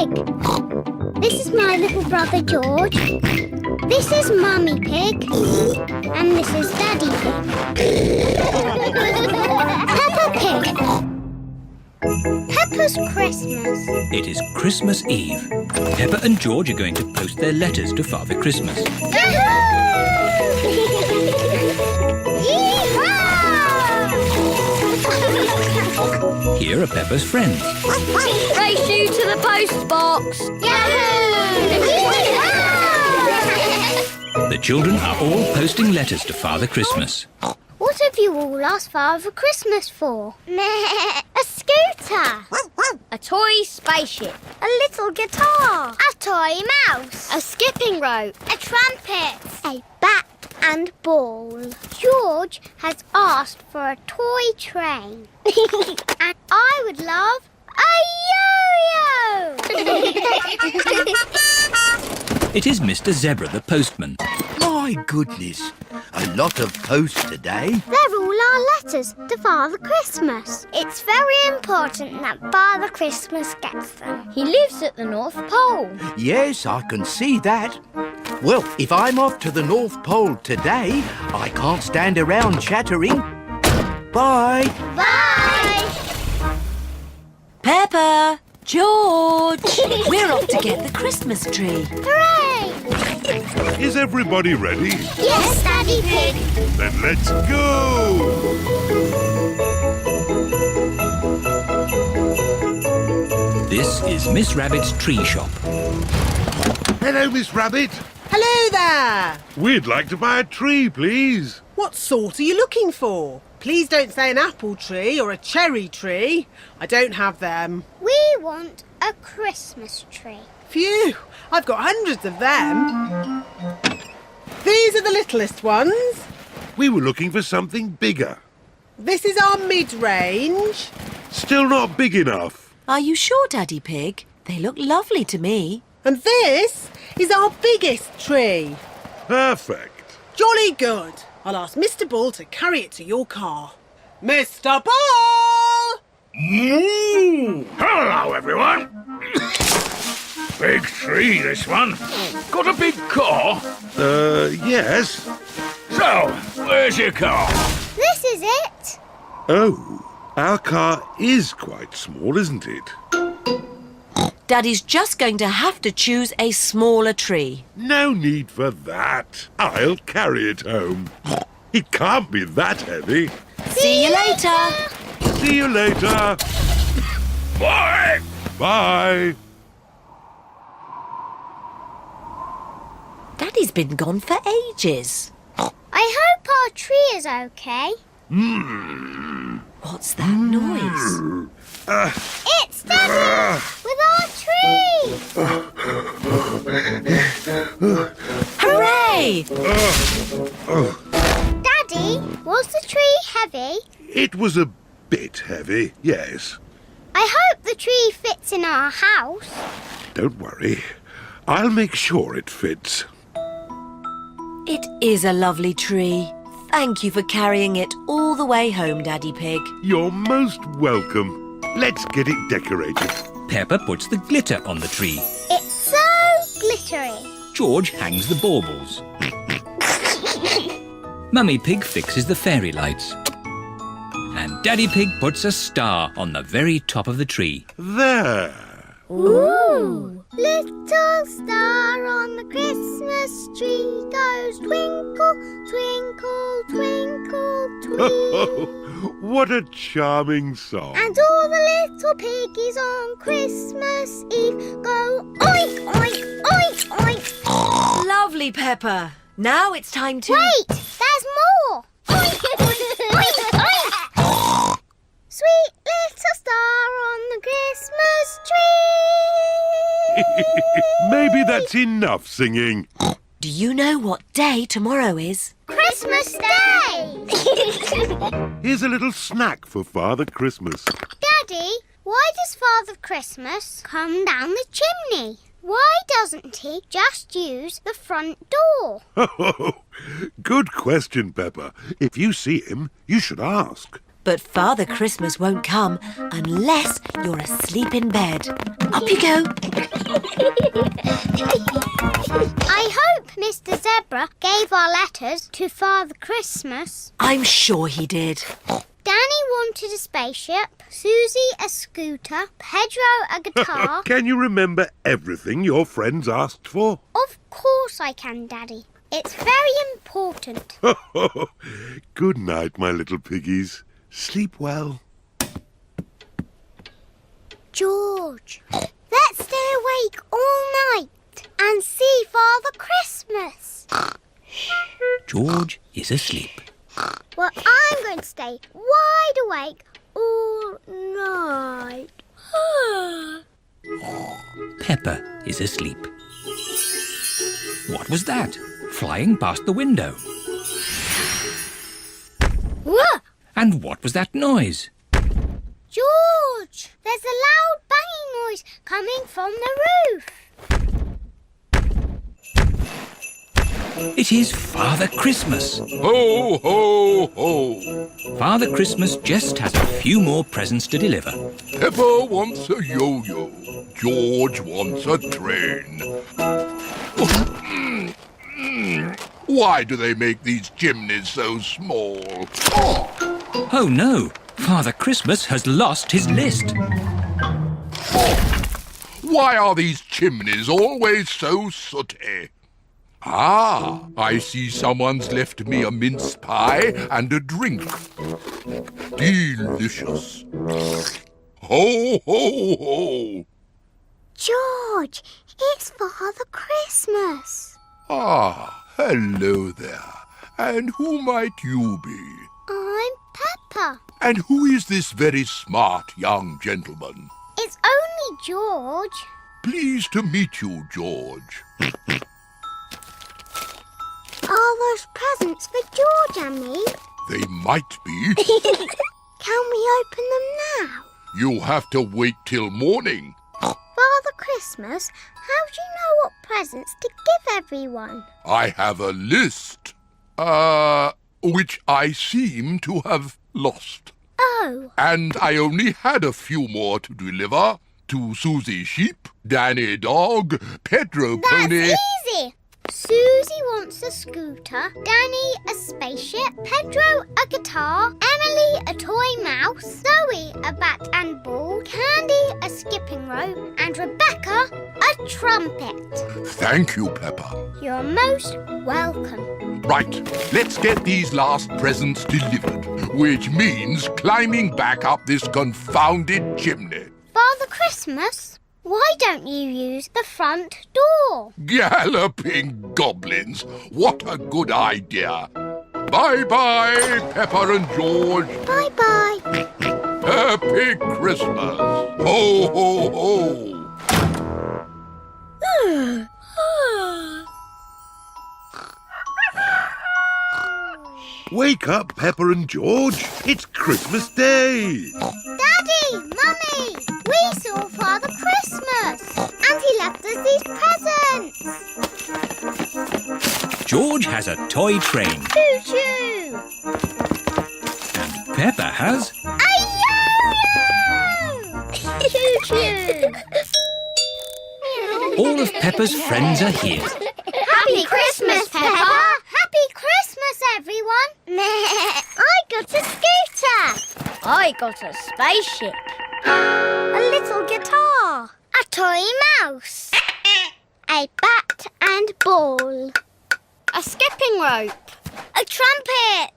Pig. This is my little brother George. This is Mummy Pig. And this is Daddy Pig. Peppa Pig. Peppa's Christmas. It is Christmas Eve. Peppa and George are going to post their letters to Father Christmas. Here are Peppa's friends. Race you to the post box. The children are all posting letters to Father Christmas. What have you all asked Father Christmas for? A scooter. A toy spaceship. A little guitar. A toy mouse. A skipping rope. A trumpet. A bat and ball. George has asked for a toy train. And I would love a yo-yo. It is Mr. Zebra, the postman. My goodness, a lot of post today. They're all our letters to Father Christmas. It's very important that Father Christmas gets them. He lives at the North Pole. Yes, I can see that. Well, if I'm off to the North Pole today, I can't stand around chattering. Bye. Bye! Peppa! George! We're off to get the Christmas tree. Hooray! Is everybody ready? Yes, Daddy Pig. Then let's go! This is Miss Rabbit's tree shop. Hello, Miss Rabbit. Hello there! We'd like to buy a tree, please. What sort are you looking for? Please don't say an apple tree or a cherry tree. I don't have them. We want a Christmas tree. Phew, I've got hundreds of them. These are the littlest ones. We were looking for something bigger. This is our mid-range. Still not big enough. Are you sure, Daddy Pig? They look lovely to me. And this is our biggest tree. Perfect. Jolly good. I'll ask Mr. Bull to carry it to your car. Mr. Bull! Hello, everyone. Big tree, this one. Got a big car? Yes. So, where's your car? This is it. Oh, our car is quite small, isn't it? Daddy's just going to have to choose a smaller tree. No need for that. I'll carry it home. It can't be that heavy. See you later. See you later. Bye. Bye. Daddy's been gone for ages. I hope our tree is okay. What's that noise? It's Daddy with our tree. Hooray! Daddy, was the tree heavy? It was a bit heavy, yes. I hope the tree fits in our house. Don't worry. I'll make sure it fits. It is a lovely tree. Thank you for carrying it all the way home, Daddy Pig. You're most welcome. Let's get it decorated. Peppa puts the glitter on the tree. It's so glittery. George hangs the baubles. Mummy Pig fixes the fairy lights. And Daddy Pig puts a star on the very top of the tree. There. Ooh! Little star on the Christmas tree goes twinkle, twinkle, twinkle, twinkle. What a charming song. And all the little piggies on Christmas Eve go oink, oink, oink, oink. Lovely, Peppa. Now it's time to... Wait, there's more. Oink, oink, oink, oink. Sweet little star on the Christmas tree. Maybe that's enough singing. Do you know what day tomorrow is? Christmas Day. Here's a little snack for Father Christmas. Daddy, why does Father Christmas come down the chimney? Why doesn't he just use the front door? Good question, Peppa. If you see him, you should ask. But Father Christmas won't come unless you're asleep in bed. Up you go. I hope Mr. Zebra gave our letters to Father Christmas. I'm sure he did. Danny wanted a spaceship, Susie a scooter, Pedro a guitar. Can you remember everything your friends asked for? Of course I can, Daddy. It's very important. Good night, my little piggies. Sleep well. George, let's stay awake all night and see Father Christmas. George is asleep. Well, I'm going to stay wide awake all night. Peppa is asleep. What was that? Flying past the window. Whoa! And what was that noise? George, there's a loud banging noise coming from the roof. It is Father Christmas. Ho, ho, ho. Father Christmas just has a few more presents to deliver. Peppa wants a yo-yo. George wants a train. Why do they make these chimneys so small? Oh no! Father Christmas has lost his list. Why are these chimneys always so sooty? Ah, I see someone's left me a mince pie and a drink. Delicious. Ho, ho, ho. George, it's Father Christmas. Ah, hello there. And who might you be? I'm Peppa. And who is this very smart young gentleman? It's only George. Pleased to meet you, George. Are those presents for George and me? They might be. Can we open them now? You'll have to wait till morning. Father Christmas, how do you know what presents to give everyone? I have a list. Which I seem to have lost. Oh, And I only had a few more to deliver. To Susie Sheep, Danny Dog, Pedro that's Pony. easy. Susie wants a scooter, Danny a spaceship, Pedro a guitar, Emily a toy mouse, Zoe a bat and ball, Candy a skipping rope, and Rebecca a trumpet. Thank you, Peppa. You're most welcome. Right, let's get these last presents delivered, which means climbing back up this confounded chimney. Father Christmas, why don't you use the front door? Galloping goblins! What a good idea! Bye-bye, Peppa and George. Bye-bye. Happy Christmas! Ho, ho, ho! Wake up, Peppa and George. It's Christmas Day. Daddy, Mummy, we saw Father Christmas and he left us these presents. George has a toy train. Choo-choo. And Peppa has... A yo-yo! Choo-choo. All of Peppa's friends are here. Happy Christmas, Peppa! Happy Christmas, everyone! I got a scooter! I got a spaceship. A little guitar! A toy mouse! A bat and ball! A skipping rope. A trumpet!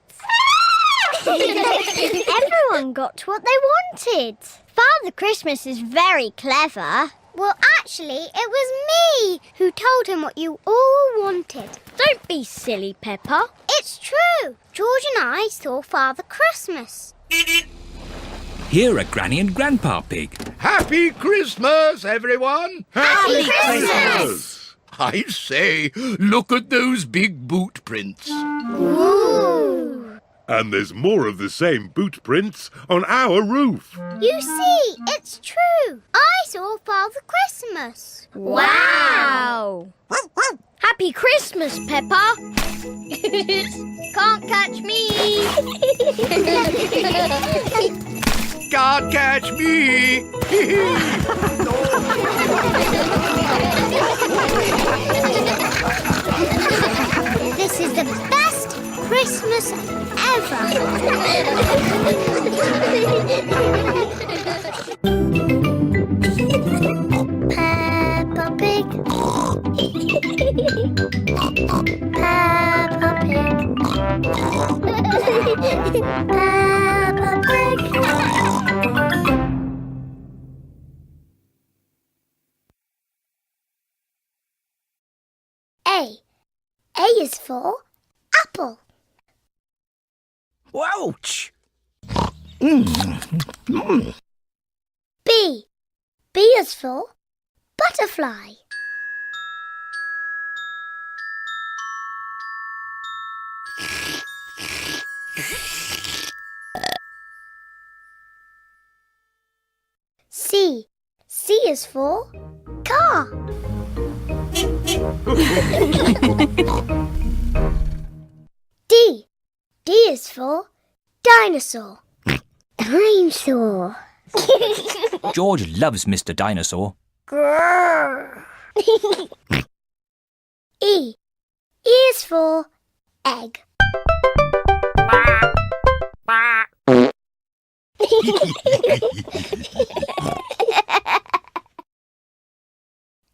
Everyone got what they wanted. Father Christmas is very clever. Well, actually, it was me who told him what you all wanted. Don't be silly, Peppa. It's true. George and I saw Father Christmas. Here are Granny and Grandpa Pig. Happy Christmas, everyone! Happy Christmas! I say, look at those big boot prints. Ooh. And there's more of the same boot prints on our roof. You see, it's true. I saw Father Christmas. Wow! Happy Christmas, Peppa. Can't catch me. Can't catch me! This is the best Christmas ever. Peppa Pig. Peppa Pig. Peppa Pig. A. A is for apple. Ouch! B. B is for butterfly. C. C is for car. D. D is for dinosaur. Dinosaur. George loves Mr. Dinosaur. Grrr. E. E is for egg.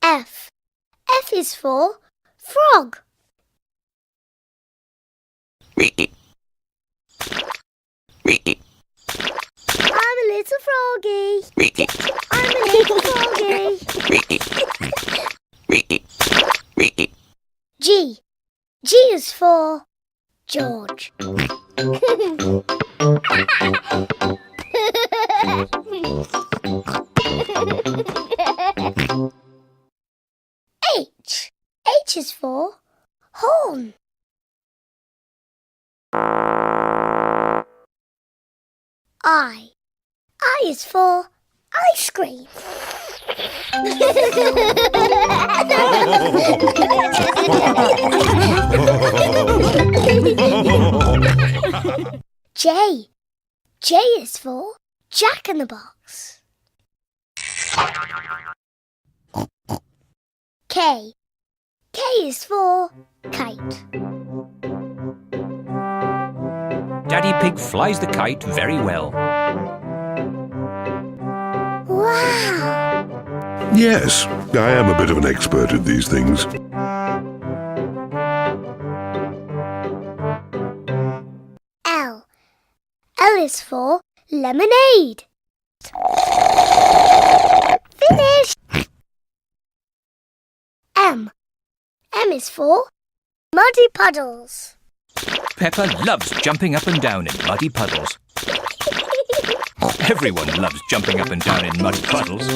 F. F is for frog. I'm a little froggy. I'm a little froggy. G. G is for George. H. H is for horn. I. I is for ice cream. J. J is for Jack-in-the-Box. K. K is for kite. Daddy Pig flies the kite very well. Wow! Yes, I am a bit of an expert at these things. L. L is for lemonade. Finished! M. M is for muddy puddles. Peppa loves jumping up and down in muddy puddles. Everyone loves jumping up and down in muddy puddles.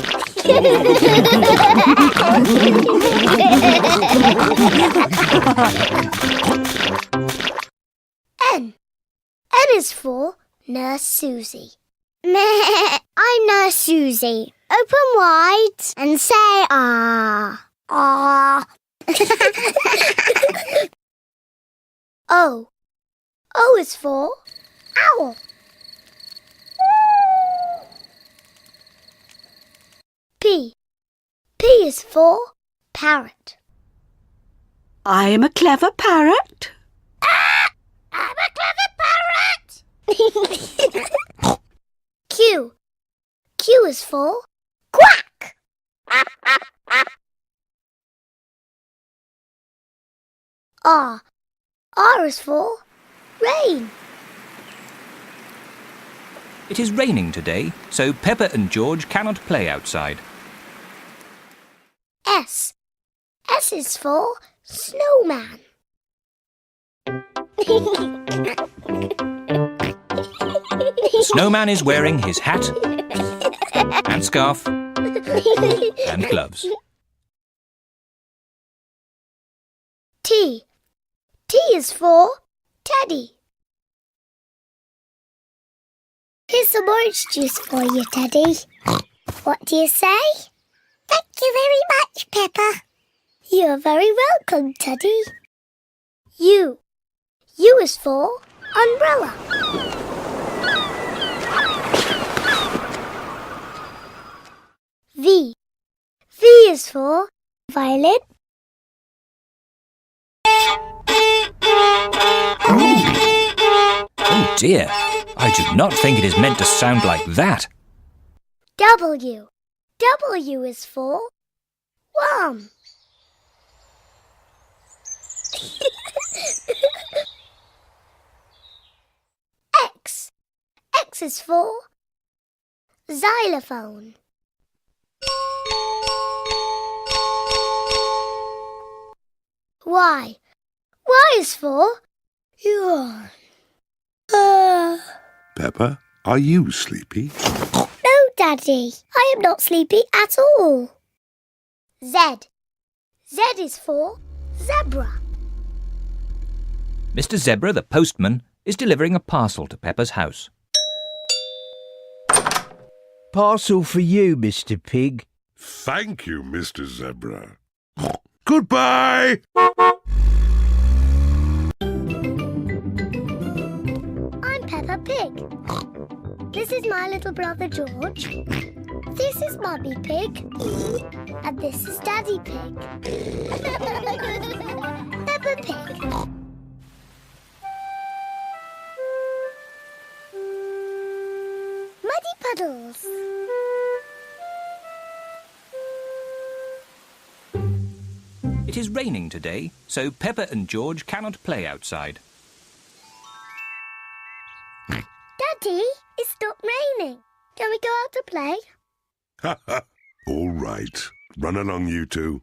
N. N is for Nurse Susie. Meh, I'm Nurse Susie. Open wide and say ah. Ah. O. O is for owl. P. P is for parrot. I'm a clever parrot. I'm a clever parrot. Q. Q is for quack. R. R is for rain. It is raining today, so Peppa and George cannot play outside. S. S is for snowman. Snowman is wearing his hat and scarf and gloves. T. T is for Teddy. Here's some orange juice for you, Teddy. What do you say? Thank you very much, Peppa. You're very welcome, Teddy. U. U is for umbrella. V. V is for violin. Oh dear, I do not think it is meant to sound like that. W. W is for worm. X. X is for xylophone. Y. Y is for yawn. Peppa, are you sleepy? No, Daddy, I am not sleepy at all. Z. Z is for zebra. Mr. Zebra, the postman, is delivering a parcel to Peppa's house. Parcel for you, Mr. Pig. Thank you, Mr. Zebra. Goodbye! I'm Peppa Pig. This is my little brother George. This is Mummy Pig. And this is Daddy Pig. Peppa Pig. Muddy puddles. It is raining today, so Peppa and George cannot play outside. Daddy, it stopped raining. Can we go out to play? Ha ha! All right. Run along, you two.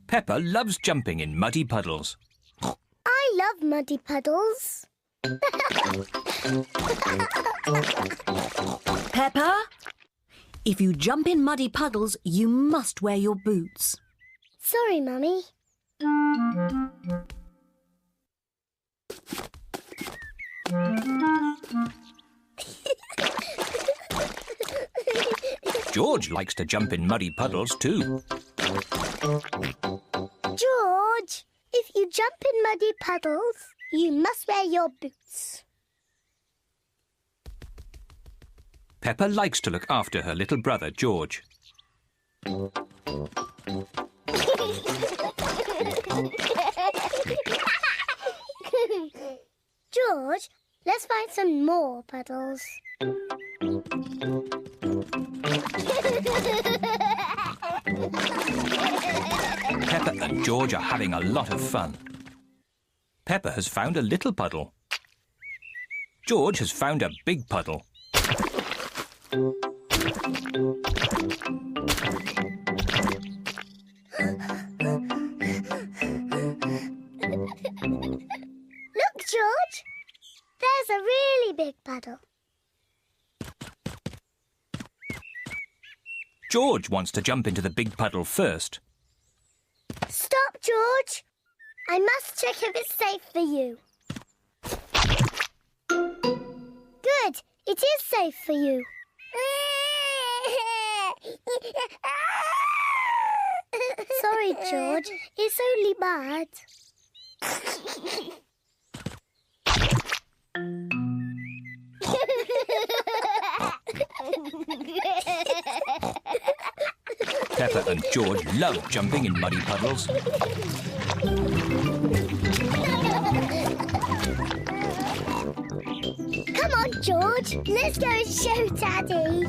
Peppa loves jumping in muddy puddles. I love muddy puddles. Peppa, if you jump in muddy puddles, you must wear your boots. Sorry, Mummy. George likes to jump in muddy puddles too. George, if you jump in muddy puddles, you must wear your boots. Peppa likes to look after her little brother George. George, let's find some more puddles. Peppa and George are having a lot of fun. Peppa has found a little puddle. George has found a big puddle. Look, George. There's a really big puddle. George wants to jump into the big puddle first. Stop, George. I must check if it's safe for you. Good. It is safe for you. Sorry, George. It's only bad. Peppa and George love jumping in muddy puddles. Come on, George. Let's go and show Daddy.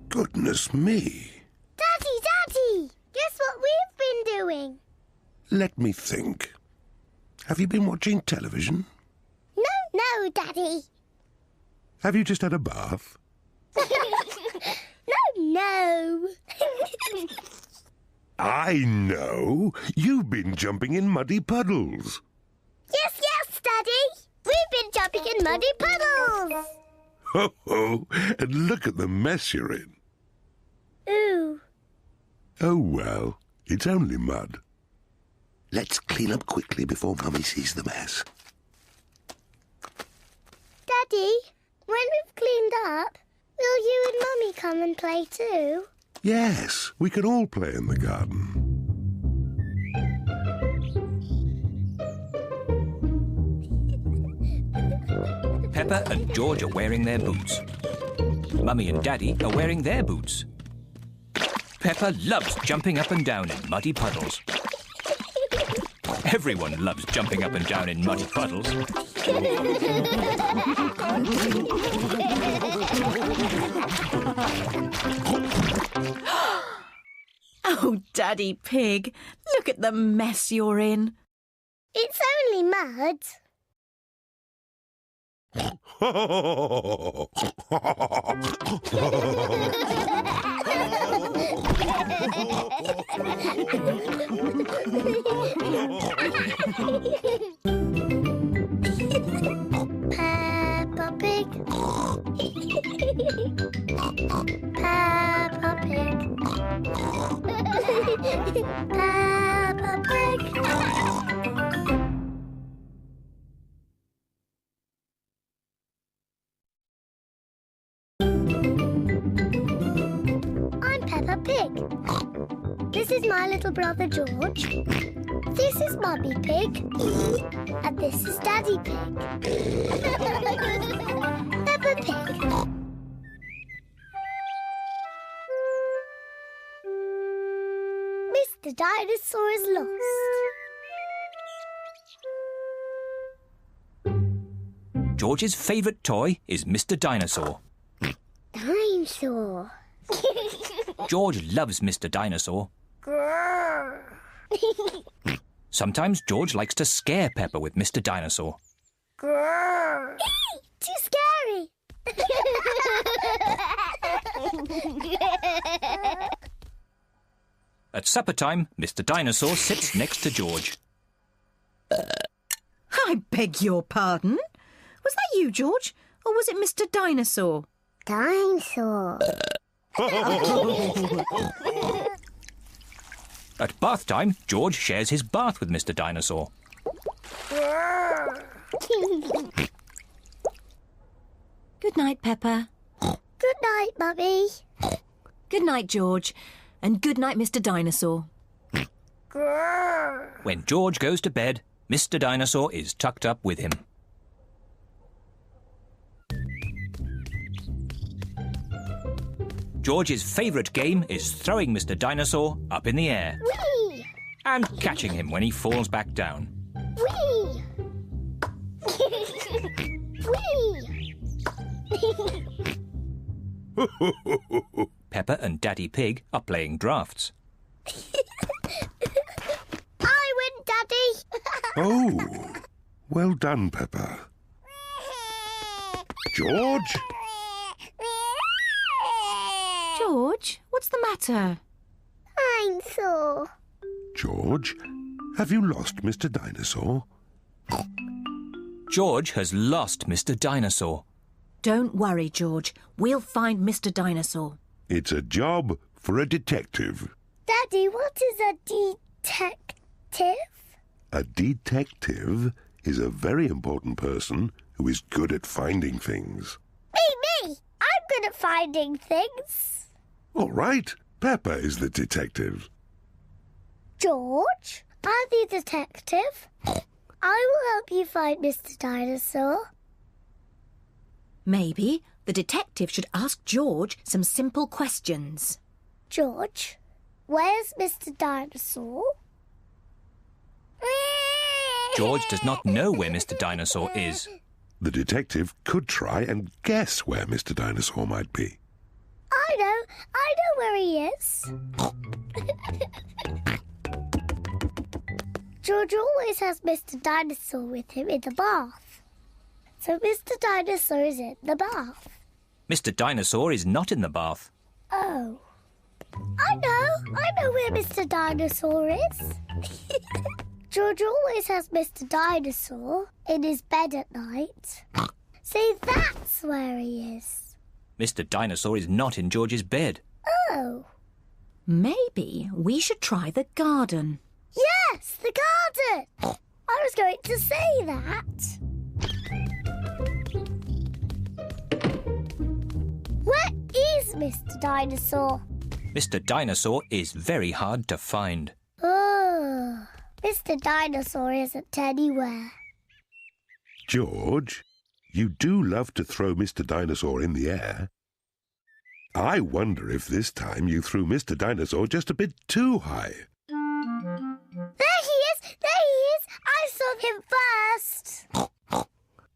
Goodness me. Daddy! Guess what we've been doing? Let me think. Have you been watching television? No, Daddy. Have you just had a bath? No. I know. You've been jumping in muddy puddles. Yes, Daddy. We've been jumping in muddy puddles. Ho ho! And look at the mess you're in. Ooh. Oh well, It's only mud. Let's clean up quickly before Mummy sees the mess. Daddy, when we've cleaned up, will you and Mummy come and play too? Yes, we can all play in the garden. Peppa and George are wearing their boots. Mummy and Daddy are wearing their boots. Peppa loves jumping up and down in muddy puddles. Everyone loves jumping up and down in muddy puddles. Oh, Daddy Pig, look at the mess you're in. It's only mud. Peppa Pig. Peppa Pig. Peppa Pig. I'm Peppa Pig. This is my little brother George. This is Mummy Pig. And this is Daddy Pig. Peppa Pig. Mr. Dinosaur is lost. George's favourite toy is Mr. Dinosaur. Dinosaur. George loves Mr. Dinosaur. Grrr. Sometimes George likes to scare Peppa with Mr. Dinosaur. Grrr. Too scary. At supper time, Mr. Dinosaur sits next to George. I beg your pardon? Was that you, George? Or was it Mr. Dinosaur? Dinosaur. At bath time, George shares his bath with Mr. Dinosaur. Good night, Peppa. Good night, Mummy. Good night, George. And good night, Mr. Dinosaur. Grrr. When George goes to bed, Mr. Dinosaur is tucked up with him. George's favourite game is throwing Mr. Dinosaur up in the air Whee! and catching him when he falls back down. Whee! Whee! Peppa and Daddy Pig are playing drafts. I win, Daddy. Oh, well done, Peppa. George? George, what's the matter? I'm sore. George, have you lost Mr. Dinosaur? George has lost Mr. Dinosaur. Don't worry, George. We'll find Mr. Dinosaur. It's a job for a detective. Daddy, what is a detective? A detective is a very important person who is good at finding things. Me! I'm good at finding things. All right, Peppa is the detective. George, I'm the detective. I will help you find Mr. Dinosaur. Maybe the detective should ask George some simple questions. George, where's Mr. Dinosaur? George does not know where Mr. Dinosaur is. The detective could try and guess where Mr. Dinosaur might be. I know where he is. George always has Mr. Dinosaur with him in the bath. So Mr. Dinosaur is in the bath. Mr. Dinosaur is not in the bath. Oh. I know where Mr. Dinosaur is. George always has Mr. Dinosaur in his bed at night. See, that's where he is. Mr. Dinosaur is not in George's bed. Oh. Maybe we should try the garden. Yes, the garden. I was going to say that. Where is Mr. Dinosaur? Mr. Dinosaur is very hard to find. Oh, Mr. Dinosaur isn't anywhere. George, you do love to throw Mr. Dinosaur in the air. I wonder if this time you threw Mr. Dinosaur just a bit too high. There he is! There he is! I saw him first!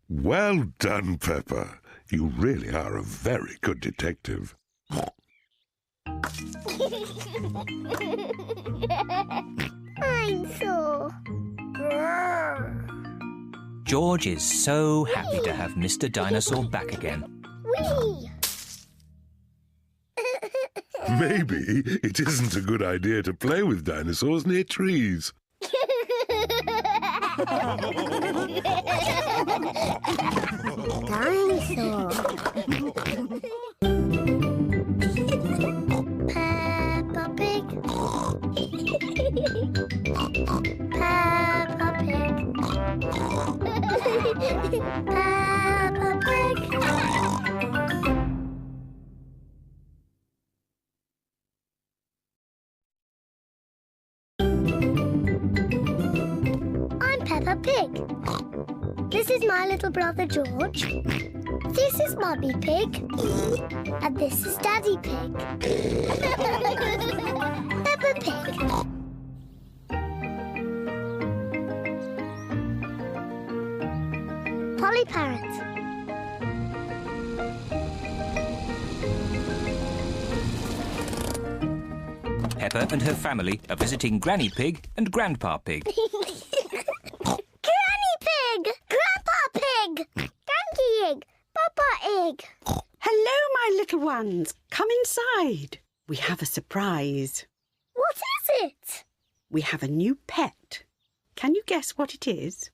Well done, Peppa. You really are a very good detective. Dinosaur. George is so happy to have Mr. Dinosaur back again. Whee! Maybe it isn't a good idea to play with dinosaurs near trees. Dinosaur. Peppa Pig. Peppa Pig. Peppa Pig. I'm Peppa Pig. This is my little brother George. This is Mummy Pig. And this is Daddy Pig. Peppa Pig. Polly Parrot. Peppa and her family are visiting Granny Pig and Grandpa Pig. Granny Pig! Grandpa Pig! Donkey Egg! Papa Egg! Hello, my little ones. Come inside. We have a surprise. What is it? We have a new pet. Can you guess what it is?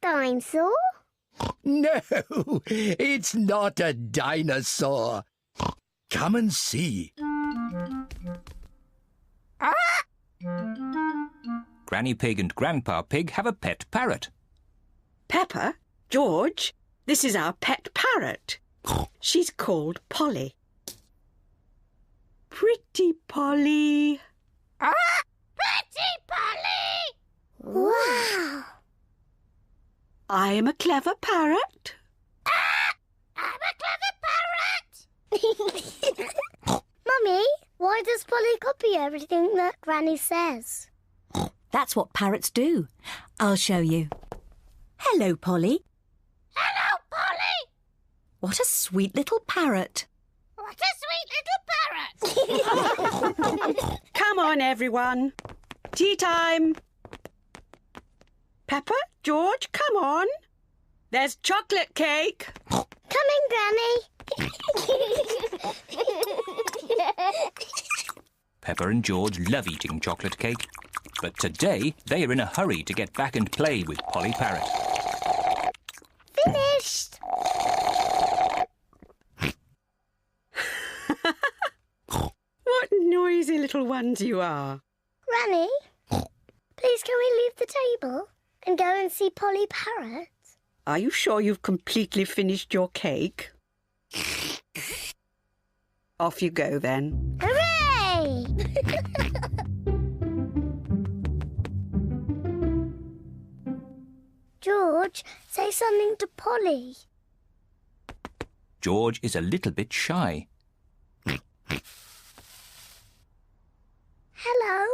Dinosaur? No, it's not a dinosaur. Come and see. Granny Pig and Grandpa Pig have a pet parrot. Peppa, George, this is our pet parrot. She's called Polly. Pretty Polly. Pretty Polly! Wow! I am a clever parrot. I'm a clever parrot! Mummy, why does Polly copy everything that Granny says? That's what parrots do. I'll show you. Hello, Polly. Hello, Polly! What a sweet little parrot. What a sweet little parrot! Come on, everyone. Tea time. Peppa, George, come on. There's chocolate cake. Coming, Granny. Peppa and George love eating chocolate cake, but today they are in a hurry to get back and play with Polly Parrot. Finished. What noisy little ones you are. Granny, please can we leave the table and go and see Polly Parrot? Are you sure you've completely finished your cake? Off you go, then. Hooray! George, say something to Polly. George is a little bit shy. Hello?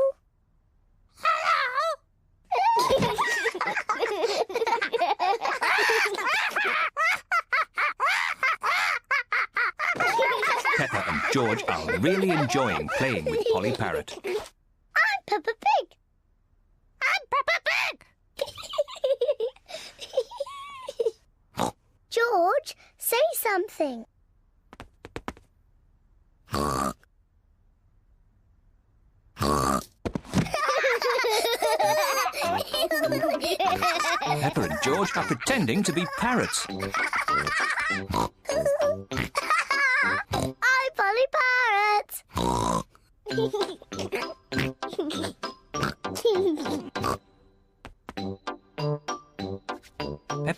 Peppa and George are really enjoying playing with Polly Parrot. I'm Peppa Pig. I'm Peppa Pig. George, say something. Peppa and George are pretending to be parrots. I'm Polly Parrot. Peppa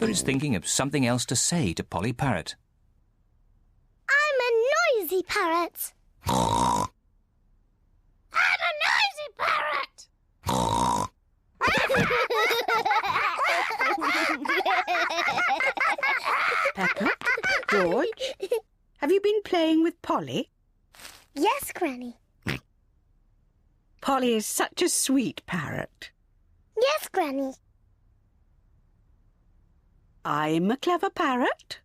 is thinking of something else to say to Polly Parrot. I'm a noisy parrot. I'm a noisy parrot. Peppa, George, have you been playing with Polly? Yes, Granny. Polly is such a sweet parrot. Yes, Granny. I'm a clever parrot.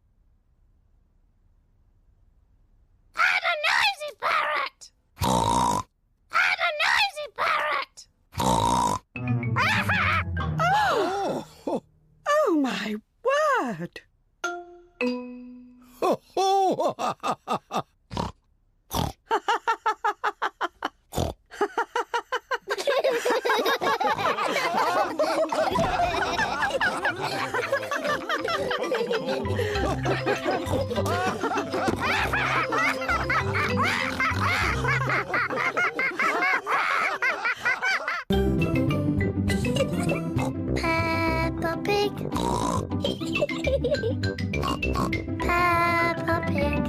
I'm a noisy parrot. I'm a noisy parrot. Oh, my word! Peppa Pig. Peppa Pig.